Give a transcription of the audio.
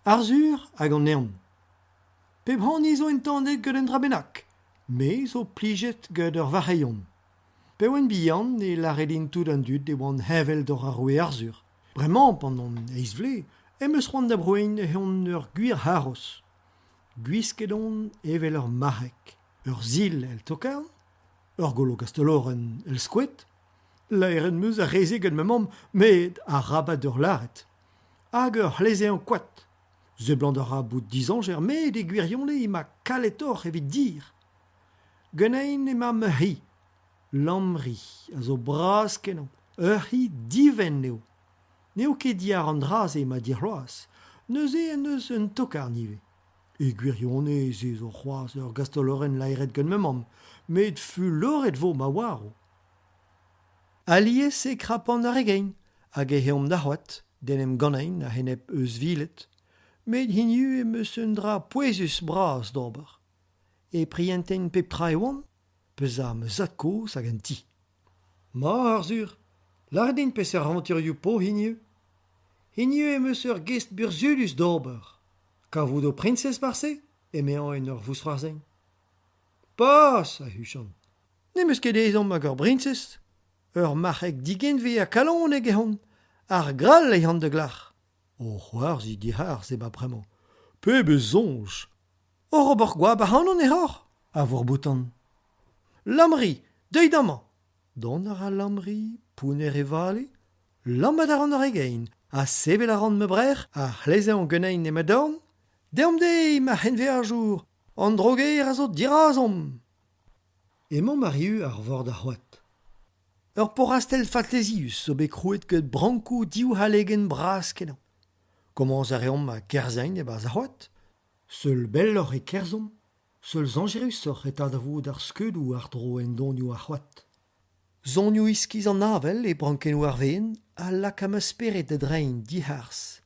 Arzur hag an eon. Pep c'hant zo entandet gant en drabenak, me zo plijet gant ur varreion. Pe oan bihan e laredin tout an dud e oan hevel d'or a roe arzur. Bremañ, pandon eiz vle, eus c'hoant da broen e hon ur gwir haros. Gwisket on evel ur marek, ur zil el tokan, ur golo gastoloren el skouet, la eren meus a reze gant memam, met a rabat ur laret. Hag ur c'hleze an kwad. Ze blant ur a bout dizanger, met e gwirionle ma kalet or evit dir. Ganein ema me hi, lamri, a zo bras kenan, ur hi diven neo. Neo ket diar an draz e ma dirloaz, neus e en eus un tokar nive. E gwirionne ze zo c'hoaz ur gastoloren laeret gant memam, met fu loret vo ma waro. Alies e krapan ar egein, hag e heom da c'hoat, denem ganein a henep eus vilet, met hinu e meus un dra poezus bras d'ober. E prienten pep tra e oan, peus a me zatko hag an ti. Ma arzur, lardin pes ar aventurioù po hinu. Hinu e meus ur gest burzulus d'ober. Kavout o princes barse, e mean en ur voustroarzen. Pas, a huchan. Ne meus ket ezom hag ur princes. Ur marek digent ve a kalon e gehon, ar gral e han de glach. O c'hoar zi dihar se ba bremañ. Pe bezonj. O robor gwab a hanon e hor, a vor boutan. Lamri, deuit amañ. Don ar a lamri, pouner e vale, lammat ar an ar egein, a sevel ar an me brer, a c'hleze an genein e ma dorn, deom dei ma henve ar jour, an droger a zo dirazom. Emañ mariu ar vord ar c'hoat. Ur porastel fatlezius zo bet krouet ket branko diou halegen bras kenan. Komaz a reomp ma kerzain e baz a c'hoat, seul belloc'h e kerzom, seul zangerus oc'h eta da vout ar skeudou ar dro en donioù ar c'hoat. Zonioù iskiz an avel e brankennoù ar veen, a lak am esperet da drein diharz.